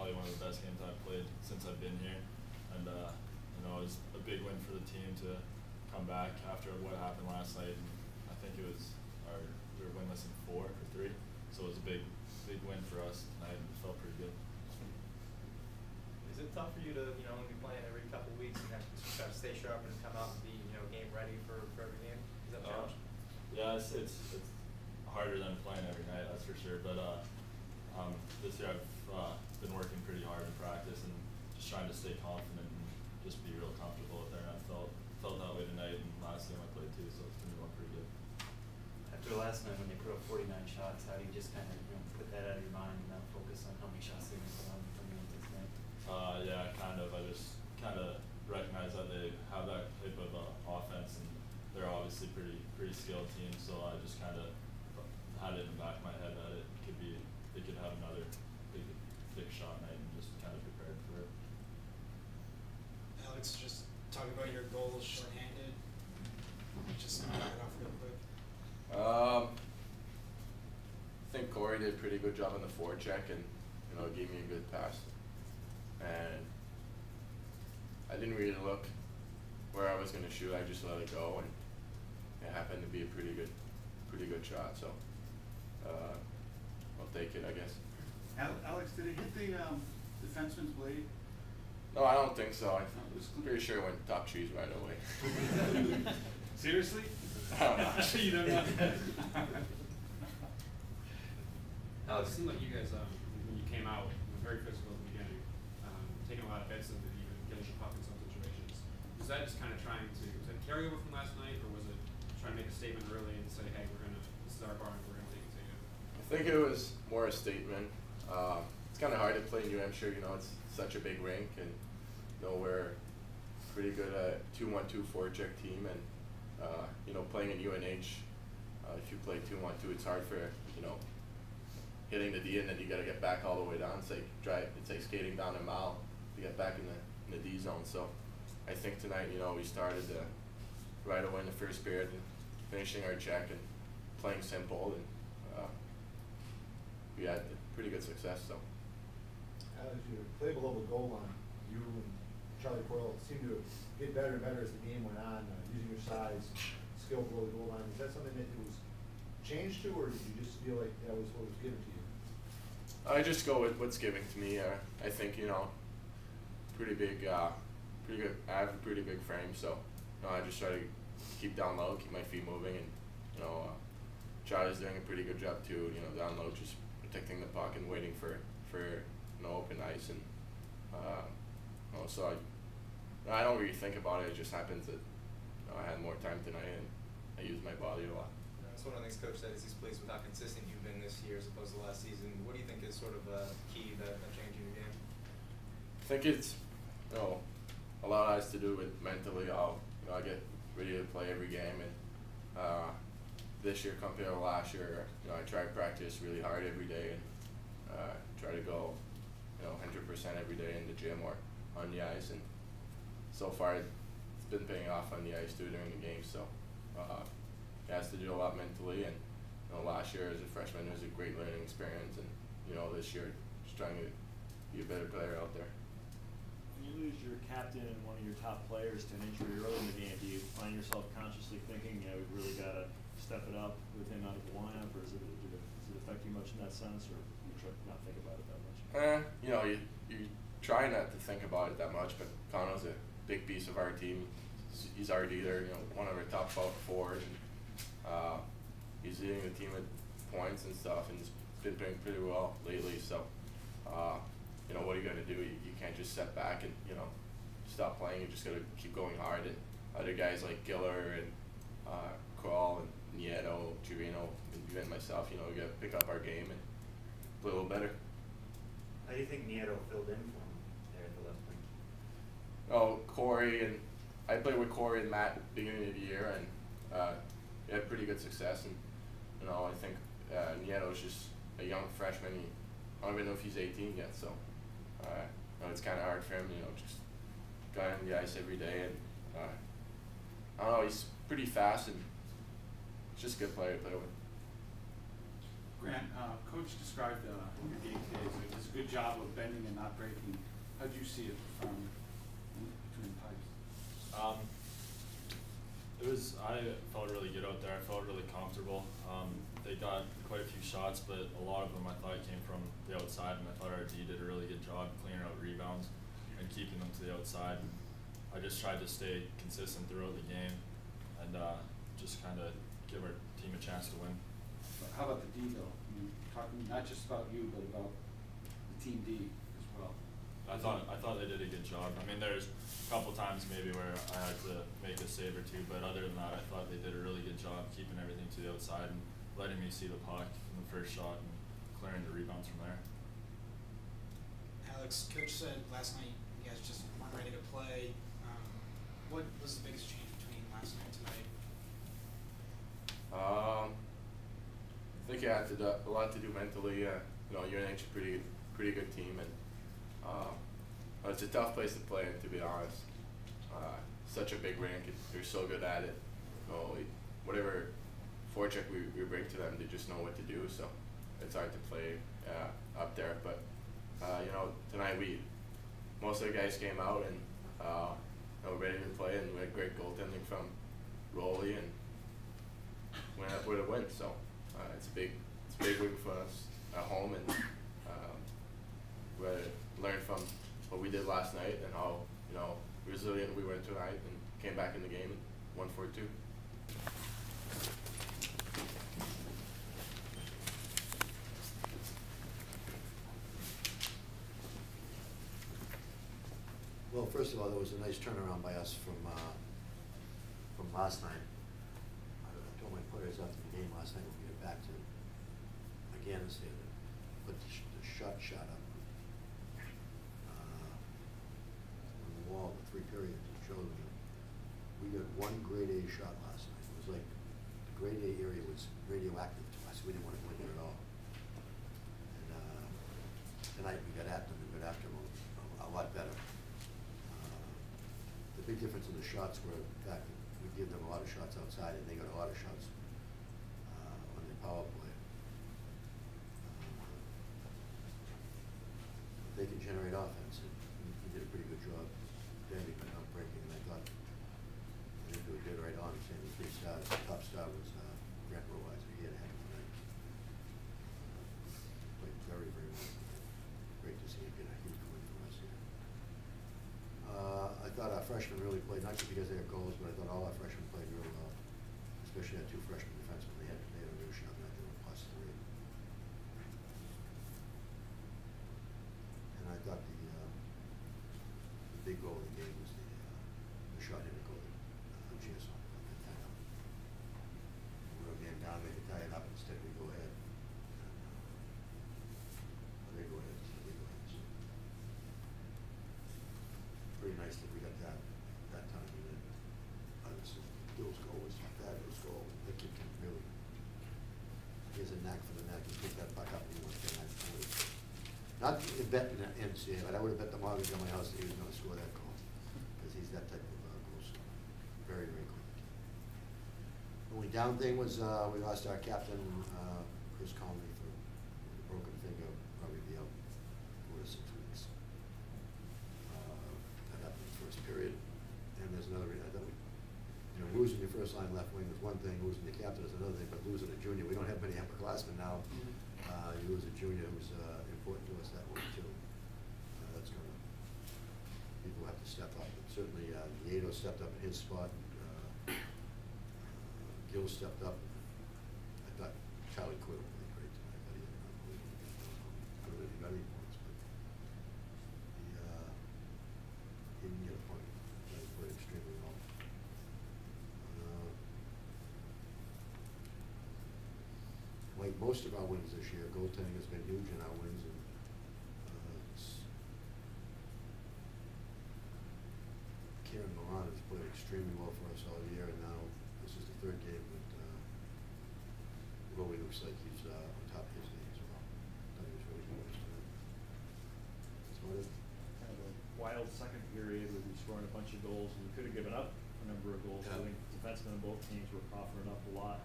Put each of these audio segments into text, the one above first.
probably one of the best games I've played since I've been here, and you know, it was a big win for the team to come back after what happened last night. And I think we were winless in 4 or 3, so it was a big win for us tonight, and it felt pretty good. Is it tough for you to, you know, only be playing every couple of weeks and have to try to stay sharp and come out and be, you know, game ready for every game? Is that a challenge? Yeah, it's harder than playing every night, that's for sure. But this year I've been working pretty hard in practice and just trying to stay confident and just be real comfortable with there. And I felt that way tonight, and last game I played too, so it's been going pretty good. After last night when they put up 49 shots, how do you just kind of, you know, put that out of your mind and not focus on how many shots they're going to put on from the this night? Yeah, kind of. I just kind of recognize that they have that type of offense, and they're obviously pretty skilled team. So I just kind of had it in the back of my head that they could have another big shot night, and just kind of prepared for it. Alex, just talk about your goals shorthanded. Just knock it off real quick. I think Corey did a pretty good job on the forecheck, and you know, gave me a good pass. And I didn't really look where I was going to shoot. I just let it go, and it happened to be a pretty good shot. So I'll take it, I guess. Alex, did it hit the defenseman's blade? No, I don't think so. I'm pretty sure it went top trees right away. Seriously? I don't know. You don't know. Alex, it seemed like you guys, when you came out, were very physical at the beginning, taking a lot of hits and even getting the puck in some situations. Was that just kind of trying to, was that carryover from last night, or was it trying to make a statement early and say, hey, this is our bar and we're going to take it? I think it was more a statement. It's kind of hard to play in UNHvsBU, you know, it's such a big rink, and you know, we're pretty good at 2-1-2 forecheck team, and you know, playing in UNH, if you play 2-1-2, it's hard for, you know, hitting the D and then you got to get back all the way down. It's like skating down a mile to get back in the D zone. So I think tonight, you know, we started right away in the first period and finishing our check and playing simple, and we had pretty good success. So as you play below the goal line, you and Charlie Coyle seemed to get better and better as the game went on, using your size, skill below the goal line. Is that something that it was changed to, or did you just feel like that was what was given to you? I just go with what's given to me. I think, you know, pretty good. I have a pretty big frame, so you know, I just try to keep down low, keep my feet moving, and you know, Charlie's doing a pretty good job too. You know, down low, just protecting the puck and waiting for you know, open ice, and you know, so I don't really think about it. It just happens that you know, I had more time tonight and I used my body a lot. That's one of the things Coach said is he's pleased with how consistent you've been this year as opposed to last season. What do you think is sort of key that changing your game? I think it's, you know, a lot has to do with mentally. You know, I get ready to play every game, and this year compared to last year, you know, I try to practice really hard every day, and try to go, you know, 100% every day in the gym or on the ice, and so far it's been paying off on the ice too during the game. So it has to do a lot mentally, and you know, last year as a freshman it was a great learning experience, and you know, this year just trying to be a better player out there. When you lose your captain and one of your top players to an injury early in the game, do you find yourself consciously thinking, you know, we've really got to step it up with him out of the lineup, or does it affect you much in that sense, or you try to not think about it that much? You know, you try not to think about it that much, but Connor's a big piece of our team. He's our leader, you know, one of our top 12 forwards, and he's leading the team with points and stuff, and he's been doing pretty well lately. So, you know, what are you going to do? You can't just step back and, you know, stop playing. You just got to keep going hard. And other guys like Giller and Crawl and Nieto, Chirino, and even myself, you know, we got to pick up our game and play a little better. How do you think Nieto filled in for him there at the left wing? Oh, Corey, and I played with Corey and Matt at the beginning of the year, and we had pretty good success. And you know, I think Nieto's just a young freshman. I don't even know if he's 18 yet, so you know, it's kind of hard for him. You know, just going on the ice every day, and I don't know, he's pretty fast, and he's just a good player to play with. Grant, Coach described your game today as a good good job of bending and not breaking. How'd you see it from between pipes? I felt really good out there. I felt really comfortable. They got quite a few shots, but a lot of them I thought came from the outside, and I thought our D did a really good job clearing out rebounds and keeping them to the outside. And I just tried to stay consistent throughout the game and just kind of give our team a chance to win. How about the D though? I mean, talking not just about you, but about the team D as well. I thought they did a good job. I mean, there's a couple times maybe where I had to make a save or two, but other than that, I thought they did a really good job keeping everything to the outside and letting me see the puck from the first shot and clearing the rebounds from there. Alex, Coach said last night you guys just weren't ready to play. What was the biggest change between last night and tonight? I think it had a lot to do mentally. UNH is a pretty good team, and it's a tough place to play in, to be honest. Such a big rink, they're so good at it. Whatever forecheck we bring to them, they just know what to do. So it's hard to play up there. But tonight most of the guys came out and we're ready to play, and we had great goaltending from Rolly and went up with a win. So it's a big win for us at home, and we learned from what we did last night and how resilient we were tonight, and came back in the game and won 4-2. Well, first of all, there was a nice turnaround by us from last night. I told my players after the game last night when we get back to Afghanistan to put the shot up on the wall, the 3 periods, and show them that we got one grade A shot last night. It was like the grade A area was radioactive to us. We didn't want to go in there at all. And tonight we got at them and got after them a lot better. The big difference in the shots were the fact that we give them a lot of shots outside, and they got a lot of shots on their power play. They can generate offense, and he did a pretty good job bending but not breaking. And I thought they did right on. Saying the 3 stars, the top star was Grant Rowiser. He had a heck of a night. Played very, very well. Great to see him get a huge win for us here. I thought our freshmen really played, not just because they had goals, but I thought all our freshmen played really well, especially our 2 freshman defensemen. They had a real shot night. They were +3. And I thought the big goal of the game was the shot-hitter goal that GSO tied up. We were a man down, they could tie it up, instead we go ahead. They go ahead, so we go ahead. So pretty nice that we got that time. And then obviously Bill's goal was a fabulous goal. The kid can really, he has a knack for the net. He picked that puck up and he went to that. Not betting the NCAA, but I would have bet the mortgage on my house that he was going to score that goal, because he's that type of goal scorer. Very, very quick. The only down thing was we lost our captain, Chris Conley, for a broken finger. Probably be out 4 to 6 weeks. That happened in the first period. And there's another reason. I thought losing your first line left wing is one thing, losing your captain is another thing, but losing a junior, we don't have many upperclassmen now. You lose a junior who's important to us that way too. That's gonna, people have to step up. But certainly Nieto stepped up in his spot. Gill stepped up. I thought Charlie Quill played great tonight. But he had an unbelievable game. I don't know if he got any points, but he didn't get a point. He played extremely well. Like most of our wins this year, goaltending has been huge in our wins, and Kieran Moran has played extremely well for us all year, and now this is the 3rd game that Rowie looks like he's on top of his game as well. I thought he was really good tonight. That's about it. Kind of a wild second period where we scoring a bunch of goals, and we could have given up a number of goals. Yeah. I think defensemen on both teams were offering up a lot.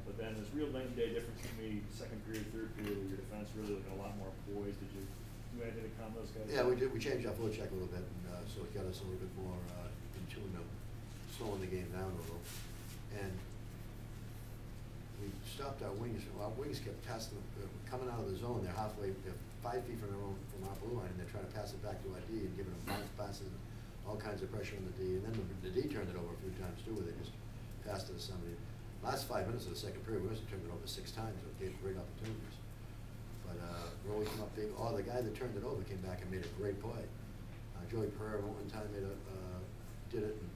But then there's real night and day difference between 2nd period, 3rd period, where your defense really looking a lot more poised. Did you do anything to calm those guys? Yeah, we down? did, we changed our foot check a little bit, and, so it got us a little bit more, in tune of slowing the game down a little. And we stopped our wings, well, our wings kept passing, coming out of the zone, they're 5 feet from our blue line, and they're trying to pass it back to our D and giving them bounce passes, all kinds of pressure on the D, and then the D turned it over a few times too, where they just passed it to somebody. Last 5 minutes of the second period, we must have turned it over 6 times, so it gave great opportunities. But, Rolly came up big, the guy that turned it over came back and made a great play. Joey Pereira one time did it, and,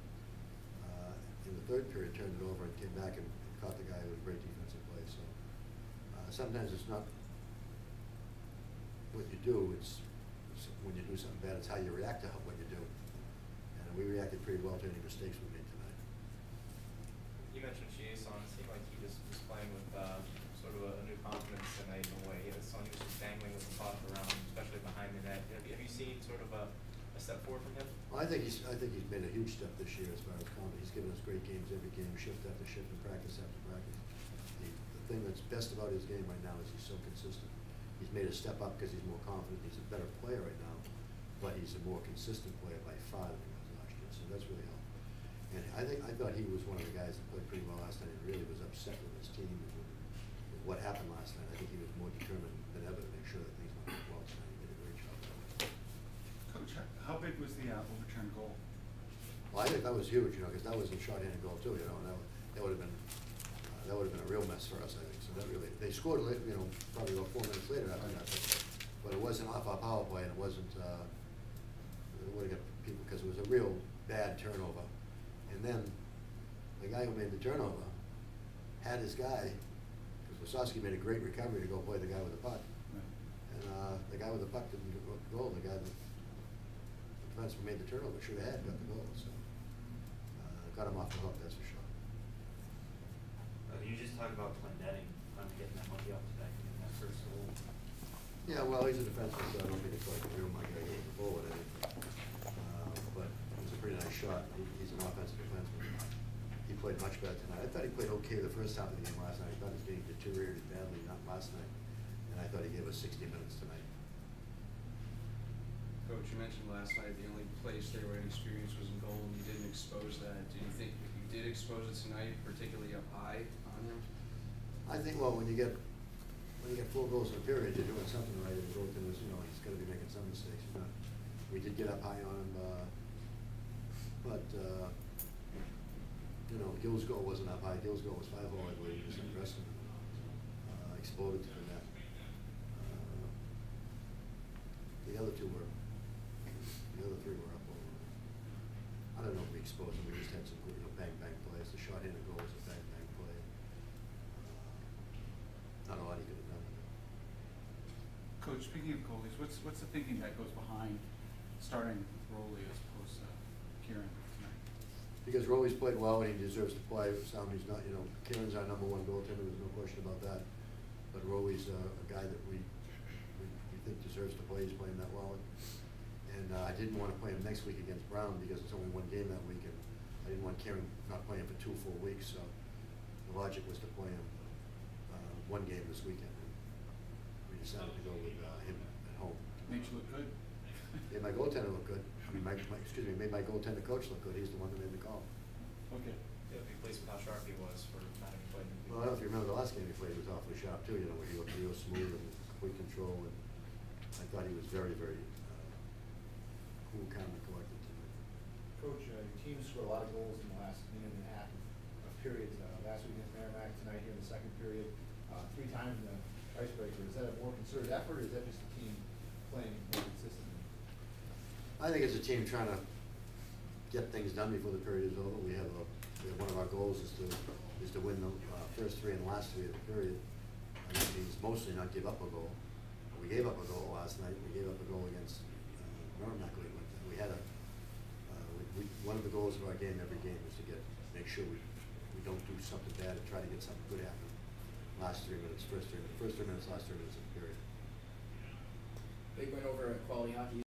in the third period turned it over and came back and caught the guy with a great defensive play, so. Sometimes it's not what you do, it's when you do something bad, it's how you react to what you do. And we reacted pretty well to any mistakes we made tonight. You mentioned Chiason. It seemed like he was playing with sort of a new confidence tonight in a way. He was just dangling with the puck around, especially behind the net. Have you seen sort of a step forward from him? Well, I think he's made a huge step this year as far as confidence. He's given us great games every game, shift after shift, and practice after practice. The thing that's best about his game right now is he's so consistent. He's made a step up because he's more confident. He's a better player right now, but he's a more consistent player by far than he was last year. So that's really helped. And I thought he was one of the guys that played pretty well last night and really was upset with his team and with what happened last night. I think he was more determined than ever to make sure that things went well tonight. He did a great job. Coach, how big was the overturned goal? Well, I think that was huge, because that was a short-handed goal too, and that would have been a real mess for us, I think. So that really, they scored, probably about 4 minutes later after that, but it wasn't off our power play, and it wasn't, it would have got people, because it was a real bad turnover. And then the guy who made the turnover had his guy, because Wasowski made a great recovery to go play the guy with the puck. Right. And the guy with the puck didn't get the goal. The guy that the defenseman made the turnover should have got the goal. So got him off the hook, that's for sure. You just talked about Clendenning, getting that monkey off the back and getting that first goal. Yeah, well, he's a defenseman, so I don't think it's like a real monkey going forward. But it was a pretty nice shot. He's an offensive defenseman. He played much better tonight. I thought he played okay the first half of the game last night. I thought his game deteriorated badly, not last night. And I thought he gave us 60 minutes tonight. Coach, you mentioned last night the only place they were inexperienced was in goal, and you didn't expose that. Do you think if you did expose it tonight, particularly up high on him? I think, well, when you get 4 goals in a period, you're doing something right. And goaltender, he's got to be making some mistakes. We did get up high on him, but Gill's goal wasn't up high. Gill's goal was 5-0, I believe. He was interesting. Exploded to the net. The other 3 were up over. I don't know if we exposed them. We just had some bang plays. The short-handed goal was a bang play. Not a lot he could have done. Coach, speaking of goalies, what's the thinking that goes behind starting Rolly as opposed to Kieran tonight? Because Rolly's played well and he deserves to play. He's not, Kieran's our #1 goaltender. There's no question about that. But Rolly's a guy that we think deserves to play. He's playing that well. And I didn't want to play him next week against Brown because it's only 1 game that week, and I didn't want Kieran not playing for 2 full weeks. So the logic was to play him 1 game this weekend. And we decided to go with him at home. Made you look good. Made my goaltender look good. Made my goaltender coach look good. He's the one that made the call. Okay. Yeah, be pleased with how sharp he was for not having played. Well, I don't know if you remember the last game he played, he was awfully sharp too, where he looked real smooth and complete control, and I thought he was very, very cool, calm, and collected tonight. Coach, your team scored a lot of goals in the last minute and a half of periods. Last week against Merrimack, tonight here in the second period, 3 times in the icebreaker. Is that a more concerted effort, or is that just the team playing more consistently? I think it's a team trying to get things done before the period is over. We have one of our goals is to win the first 3 and the last 3 of the period. And that means mostly not give up a goal. We gave up a goal last night. We gave up a goal against Merrimack. We had one of the goals of our game every game is to make sure we don't do something bad and try to get something good happen. Last 3 minutes, first 3 minutes, last 3 minutes of the period. Big win over at Quality Hockey.